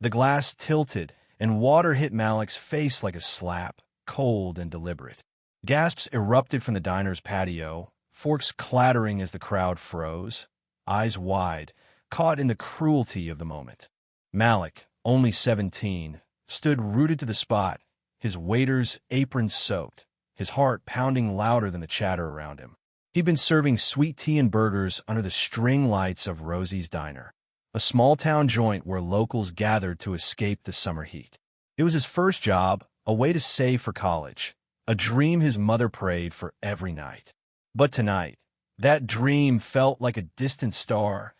The glass tilted, and water hit Malik's face like a slap, cold and deliberate. Gasps erupted from the diner's patio, forks clattering as the crowd froze, eyes wide, caught in the cruelty of the moment. Malik, only 17, stood rooted to the spot, his waiter's apron soaked, his heart pounding louder than the chatter around him. He'd been serving sweet tea and burgers under the string lights of Rosie's Diner, a small-town joint where locals gathered to escape the summer heat. It was his first job, a way to save for college, a dream his mother prayed for every night. But tonight, that dream felt like a distant star,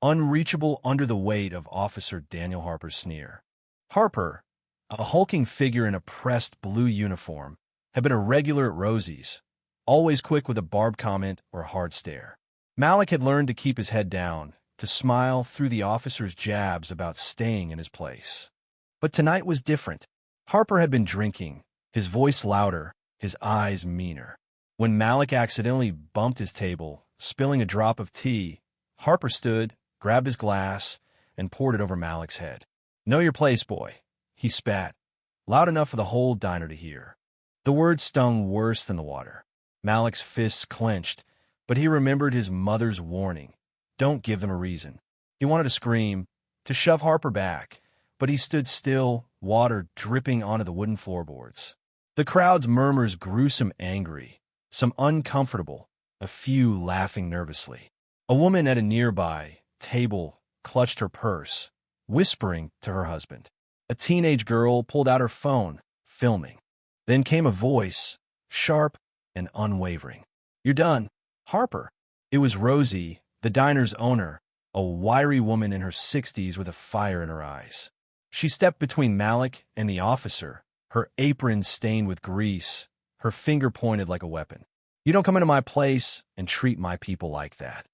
unreachable under the weight of Officer Daniel Harper's sneer. Harper, a hulking figure in a pressed blue uniform, had been a regular at Rosie's, always quick with a barbed comment or a hard stare. Malik had learned to keep his head down, to smile through the officer's jabs about staying in his place. But tonight was different. Harper had been drinking, his voice louder, his eyes meaner. When Malik accidentally bumped his table, spilling a drop of tea, Harper stood, grabbed his glass, and poured it over Malik's head. "Know your place, boy," he spat, loud enough for the whole diner to hear. The words stung worse than the water. Malik's fists clenched, but he remembered his mother's warning. Don't give them a reason. He wanted to scream, to shove Harper back, but he stood still, water dripping onto the wooden floorboards. The crowd's murmurs grew, some angry, some uncomfortable, a few laughing nervously. A woman at a nearby table clutched her purse, whispering to her husband. A teenage girl pulled out her phone, filming. Then came a voice, sharp and unwavering. "You're done, Harper." It was Rosie, the diner's owner, a wiry woman in her 60s with a fire in her eyes. She stepped between Malik and the officer, her apron stained with grease, her finger pointed like a weapon. "You don't come into my place and treat my people like that."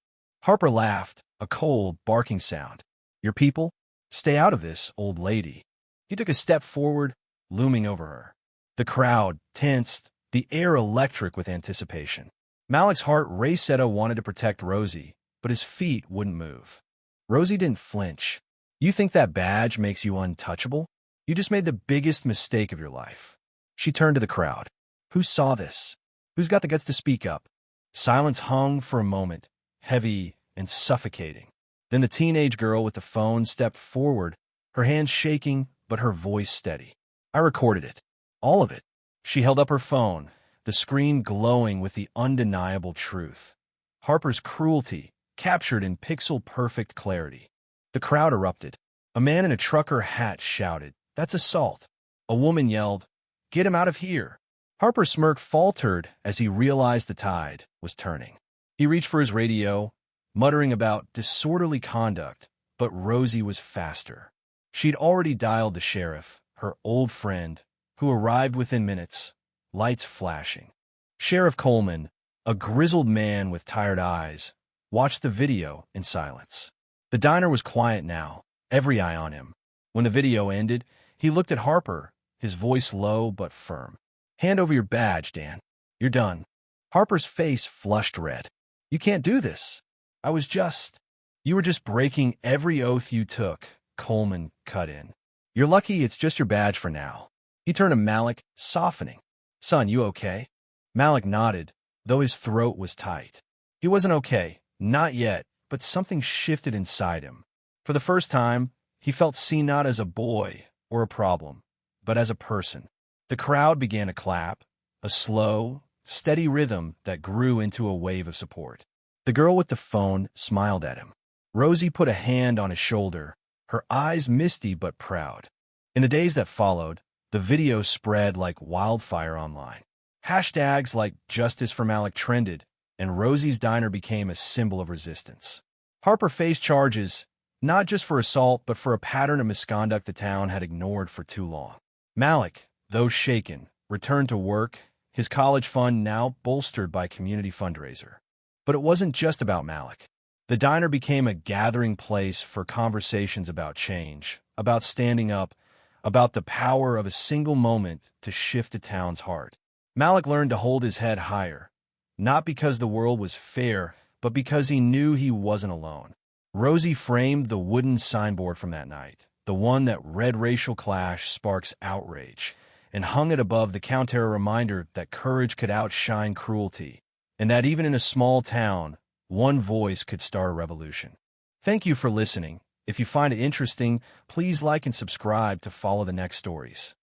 Harper laughed, a cold, barking sound. "Your people? Stay out of this, old lady." He took a step forward, looming over her. The crowd tensed, the air electric with anticipation. Malik's heart raced. He wanted to protect Rosie, but his feet wouldn't move. Rosie didn't flinch. "You think that badge makes you untouchable? You just made the biggest mistake of your life." She turned to the crowd. "Who saw this? Who's got the guts to speak up?" Silence hung for a moment, heavy and suffocating. Then the teenage girl with the phone stepped forward, her hands shaking, but her voice steady. "I recorded it. All of it." She held up her phone, the screen glowing with the undeniable truth. Harper's cruelty, captured in pixel-perfect clarity. The crowd erupted. A man in a trucker hat shouted, "That's assault." A woman yelled, "Get him out of here." Harper's smirk faltered as he realized the tide was turning. He reached for his radio, muttering about disorderly conduct, but Rosie was faster. She'd already dialed the sheriff, her old friend, who arrived within minutes, lights flashing. Sheriff Coleman, a grizzled man with tired eyes, watched the video in silence. The diner was quiet now, every eye on him. When the video ended, he looked at Harper, his voice low but firm. "Hand over your badge, Dan. You're done." Harper's face flushed red. "You can't do this. You were just breaking every oath you took," Coleman cut in. "You're lucky it's just your badge for now." He turned to Malik, softening. "Son, you okay?" Malik nodded, though his throat was tight. He wasn't okay, not yet, but something shifted inside him. For the first time, he felt seen not as a boy or a problem, but as a person. The crowd began to clap, a slow, steady rhythm that grew into a wave of support. The girl with the phone smiled at him. Rosie put a hand on his shoulder, her eyes misty but proud. In the days that followed, the video spread like wildfire online. Hashtags like Justice for Malik trended, and Rosie's Diner became a symbol of resistance. Harper faced charges, not just for assault, but for a pattern of misconduct the town had ignored for too long. Malik, though shaken, returned to work, his college fund now bolstered by community fundraiser. But it wasn't just about Malik. The diner became a gathering place for conversations about change, about standing up, about the power of a single moment to shift a town's heart. Malik learned to hold his head higher, not because the world was fair, but because he knew he wasn't alone. Rosie framed the wooden signboard from that night, the one that red racial clash sparks outrage, and hung it above the counter a reminder that courage could outshine cruelty, and that even in a small town, one voice could start a revolution. Thank you for listening. If you find it interesting, please like and subscribe to follow the next stories.